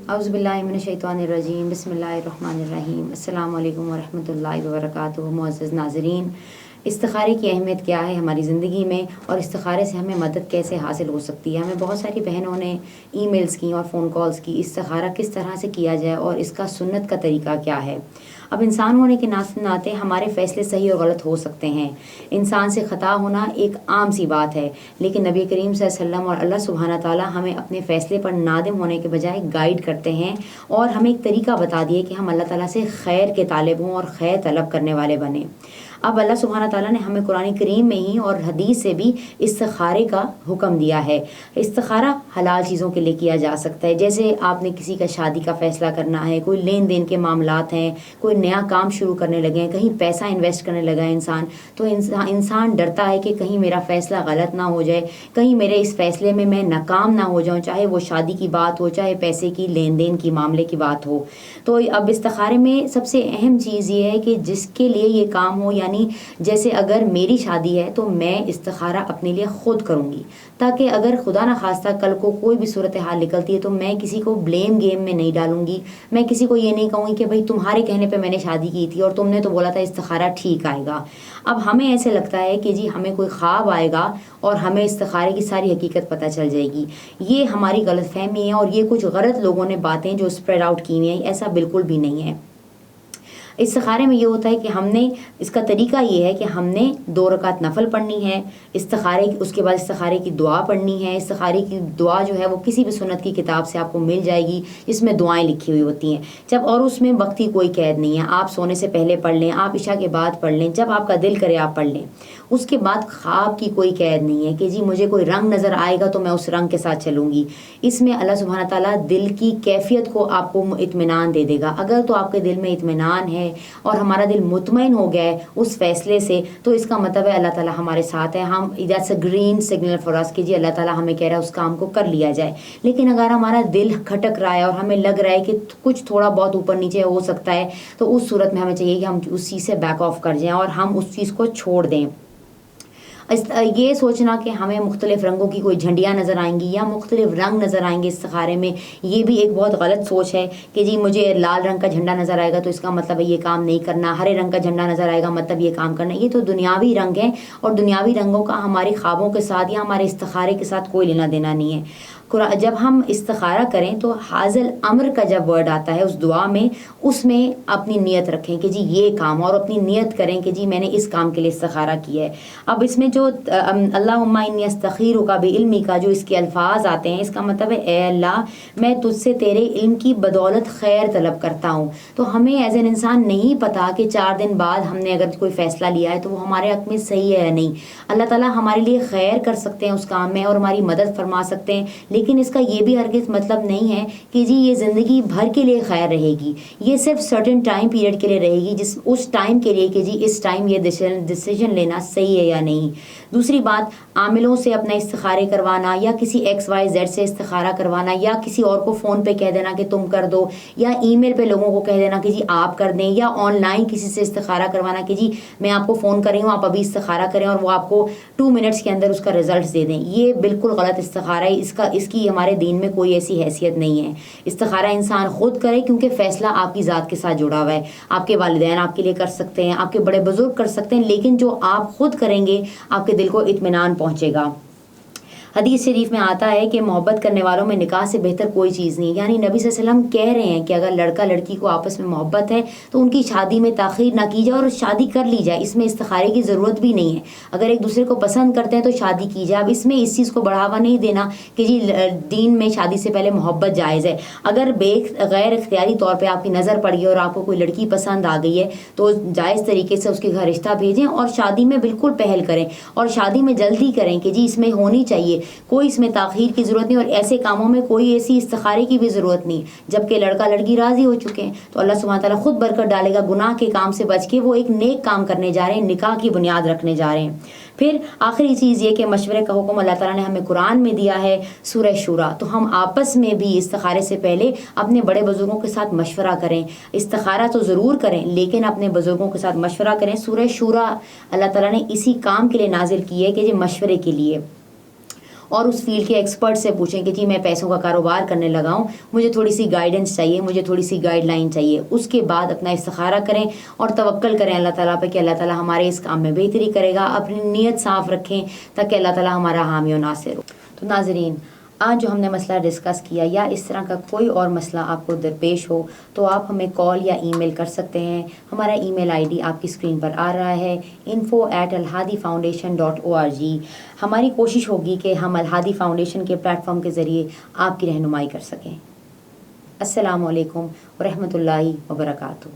اعوذ باللہ من الشیطان الرجیم، بسم اللہ الرحمن الرحیم، السلام علیکم ورحمۃ اللہ وبرکاتہ۔ معزز ناظرین، استخارے کی اہمیت کیا ہے ہماری زندگی میں، اور استخارے سے ہمیں مدد کیسے حاصل ہو سکتی ہے؟ ہمیں بہت ساری بہنوں نے ای میلز کی اور فون کالز کی، استخارہ کس طرح سے کیا جائے اور اس کا سنت کا طریقہ کیا ہے۔ اب انسان ہونے کے ناطے ہمارے فیصلے صحیح اور غلط ہو سکتے ہیں، انسان سے خطا ہونا ایک عام سی بات ہے، لیکن نبی کریم صلی اللہ علیہ وسلم اور اللہ سبحانہ تعالیٰ ہمیں اپنے فیصلے پر نادم ہونے کے بجائے گائیڈ کرتے ہیں، اور ہمیں ایک طریقہ بتا دیے کہ ہم اللہ تعالیٰ سے خیر کے طالب ہوں اور خیر طلب کرنے والے بنیں۔ اب اللہ سبحانہ تعالیٰ نے ہمیں قرآن کریم میں ہی اور حدیث سے بھی استخارے کا حکم دیا ہے۔ استخارہ حلال چیزوں کے لیے کیا جا سکتا ہے، جیسے آپ نے کسی کا شادی کا فیصلہ کرنا ہے، کوئی لین دین کے معاملات ہیں، کوئی نیا کام شروع کرنے لگے ہیں، کہیں پیسہ انویسٹ کرنے لگا ہے انسان، تو انسان ڈرتا ہے کہ کہیں میرا فیصلہ غلط نہ ہو جائے، کہیں میرے اس فیصلے میں میں ناکام نہ ہو جاؤں، چاہے وہ شادی کی بات ہو، چاہے پیسے کی لین دین کی معاملے کی بات ہو۔ تو اب استخارے میں سب سے اہم چیز یہ ہے کہ جس کے لیے یہ کام ہو، یعنی جیسے اگر میری شادی ہے تو میں استخارہ اپنے لیے خود کروں گی، تاکہ اگر خدا نخواستہ کل کو کوئی بھی صورتحال نکلتی ہے تو میں کسی کو بلیم گیم میں نہیں ڈالوں گی، میں کسی کو یہ نہیں کہوں گی کہ بھائی تمہارے کہنے پہ میں نے شادی کی تھی اور تم نے تو بولا تھا استخارہ ٹھیک آئے گا۔ اب ہمیں ایسے لگتا ہے کہ جی ہمیں کوئی خواب آئے گا اور ہمیں استخارے کی ساری حقیقت پتہ چل جائے گی، یہ ہماری غلط فہمی ہے، اور یہ کچھ غلط لوگوں نے باتیں جو اسپریڈ آؤٹ کی ہوئی ہیں، ایسا بالکل بھی نہیں ہے۔ استخارے میں یہ ہوتا ہے کہ ہم نے اس کا طریقہ یہ ہے کہ ہم نے 2 رکعت نفل پڑھنی ہے، اس کے بعد استخارے کی دعا پڑھنی ہے۔ استخارے کی دعا جو ہے وہ کسی بھی سنت کی کتاب سے آپ کو مل جائے گی، جس میں دعائیں لکھی ہوئی ہوتی ہیں، اور اس میں وقت کی کوئی قید نہیں ہے، آپ سونے سے پہلے پڑھ لیں، آپ عشاء کے بعد پڑھ لیں، جب آپ کا دل کرے آپ پڑھ لیں۔ اس کے بعد خواب کی کوئی قید نہیں ہے کہ جی مجھے کوئی رنگ نظر آئے گا تو میں اس رنگ کے ساتھ چلوں گی۔ اس میں اللہ سبحانہ تعالیٰ دل کی کیفیت کو آپ کو اطمینان دے دے گا۔ اگر تو آپ کے دل میں اطمینان ہے اور ہمارا دل مطمئن ہو گیا ہے اس فیصلے سے، تو اس کا مطلب ہے اللہ تعالیٰ ہمارے ساتھ ہے، ہم that's a green signal for us کہ جی اللہ تعالیٰ ہمیں کہہ رہا ہے اس کام کو کر لیا جائے۔ لیکن اگر ہمارا دل کھٹک رہا ہے اور ہمیں لگ رہا ہے کہ کچھ تھوڑا بہت اوپر نیچے ہو سکتا ہے، تو اس صورت میں ہمیں چاہیے کہ ہم اس چیز سے بیک آف کر جائیں اور ہم اس چیز کو چھوڑ دیں۔ یہ سوچنا کہ ہمیں مختلف رنگوں کی کوئی جھنڈیاں نظر آئیں گی یا مختلف رنگ نظر آئیں گے استخارے میں، یہ بھی ایک بہت غلط سوچ ہے کہ جی مجھے لال رنگ کا جھنڈا نظر آئے گا تو اس کا مطلب ہے یہ کام نہیں کرنا، ہرے رنگ کا جھنڈا نظر آئے گا مطلب یہ کام کرنا۔ یہ تو دنیاوی رنگ ہیں، اور دنیاوی رنگوں کا ہمارے خوابوں کے ساتھ یا ہمارے استخارے کے ساتھ کوئی لینا دینا نہیں ہے۔ جب ہم استخارہ کریں تو حاضل امر کا جب ورڈ آتا ہے اس دعا میں، اس میں اپنی نیت رکھیں کہ جی یہ کام، اور اپنی نیت کریں کہ جی میں نے اس کام کے لیے استخارہ کیا ہے۔ اب اس میں جو اللہم انی استخیرک بعلمی کا جو اس کے الفاظ آتے ہیں، اس کا مطلب ہے اے اللہ میں تجھ سے تیرے علم کی بدولت خیر طلب کرتا ہوں۔ تو ہمیں ایز این انسان نہیں پتا کہ 4 دن بعد ہم نے اگر کوئی فیصلہ لیا ہے تو وہ ہمارے حق میں صحیح ہے یا نہیں۔ اللہ تعالیٰ ہمارے لیے خیر کر سکتے ہیں اس کام میں اور ہماری مدد فرما سکتے ہیں، لیکن اس کا یہ بھی ہرگز مطلب نہیں ہے کہ جی یہ زندگی بھر کے لیے خیر رہے گی، یہ صرف سرٹن ٹائم پیریڈ کے لیے رہے گی، اس ٹائم کے لیے کہ جی اس ٹائم یہ ڈیسیجن لینا صحیح ہے یا نہیں۔ دوسری بات، عاملوں سے اپنا استخارے کروانا یا کسی XYZ سے استخارہ کروانا یا کسی اور کو فون پہ کہہ دینا کہ تم کر دو، یا ای میل پہ لوگوں کو کہہ دینا کہ جی آپ کر دیں، یا آن لائن کسی سے استخارہ کروانا کہ جی میں آپ کو فون کر رہی ہوں آپ ابھی استخارہ کریں اور وہ آپ کو 2 منٹس کے اندر اس کا رزلٹس دے دیں، یہ بالکل غلط استخارہ ہے۔ اس کی ہمارے دین میں کوئی ایسی حیثیت نہیں ہے۔ استخارہ انسان خود کرے، کیونکہ فیصلہ آپ کی ذات کے ساتھ جڑا ہوا ہے۔ آپ کے والدین آپ کے لیے کر سکتے ہیں، آپ کے بڑے بزرگ کر سکتے ہیں، لیکن جو آپ خود کریں گے آپ کے دل کو اطمینان پہنچے گا۔ حدیث شریف میں آتا ہے کہ محبت کرنے والوں میں نکاح سے بہتر کوئی چیز نہیں، یعنی نبی صلی اللہ علیہ وسلم کہہ رہے ہیں کہ اگر لڑکا لڑکی کو آپس میں محبت ہے تو ان کی شادی میں تاخیر نہ کی جائے اور شادی کر لی جائے، اس میں استخارے کی ضرورت بھی نہیں ہے۔ اگر ایک دوسرے کو پسند کرتے ہیں تو شادی کی جائے۔ اب اس میں اس چیز کو بڑھاوا نہیں دینا کہ جی دین میں شادی سے پہلے محبت جائز ہے۔ اگر غیر اختیاری طور پہ آپ کی نظر پڑ گئی اور آپ کو کوئی لڑکی پسند آ گئی ہے تو جائز طریقے سے اس کے گھر رشتہ بھیجیں اور شادی میں بالکل پہل کریں، اور شادی میں جلدی کریں کہ جی اس میں ہونی چاہیے، کوئی اس میں تاخیر کی ضرورت نہیں، اور ایسے کاموں میں کوئی ایسی استخارے کی بھی ضرورت نہیں۔ جبکہ لڑکا لڑکی راضی ہو چکے ہیں تو اللہ سبحانہ تعالیٰ خود برکت ڈالے گا، گناہ کے کام سے بچ کے وہ ایک نیک کام کرنے جا رہے ہیں، نکاح کی بنیاد رکھنے جا رہے ہیں۔ پھر آخری چیز یہ کہ مشورے کا حکم اللہ تعالیٰ نے ہمیں قرآن میں دیا ہے، سورہ شورا، تو ہم آپس میں بھی استخارے سے پہلے اپنے بڑے بزرگوں کے ساتھ مشورہ کریں۔ استخارہ تو ضرور کریں لیکن اپنے بزرگوں کے ساتھ مشورہ کریں۔ سورہ شورا اللہ تعالیٰ نے اسی کام کے لیے نازل کی ہے کہ یہ مشورے کے لیے، اور اس فیلڈ کے ایکسپرٹ سے پوچھیں کہ جی میں پیسوں کا کاروبار کرنے لگا ہوں, مجھے تھوڑی سی گائیڈنس چاہیے, مجھے تھوڑی سی گائیڈ لائن چاہیے. اس کے بعد اپنا استخارہ کریں اور توکل کریں اللہ تعالیٰ پہ کہ اللہ تعالیٰ ہمارے اس کام میں بہتری کرے گا. اپنی نیت صاف رکھیں تاکہ اللہ تعالیٰ ہمارا حامی و ناصر ہو. تو ناظرین, آج جو ہم نے مسئلہ ڈسکس کیا, یا اس طرح کا کوئی اور مسئلہ آپ کو درپیش ہو تو آپ ہمیں کال یا ای میل کر سکتے ہیں. ہمارا ای میل آئی ڈی آپ کی اسکرین پر آ رہا ہے, info@alhadifoundation.org. ہماری کوشش ہوگی کہ ہم الہادی فاؤنڈیشن کے پلیٹ فارم کے ذریعے آپ کی رہنمائی کر سکیں. السلام علیکم ورحمۃ اللہ وبرکاتہ.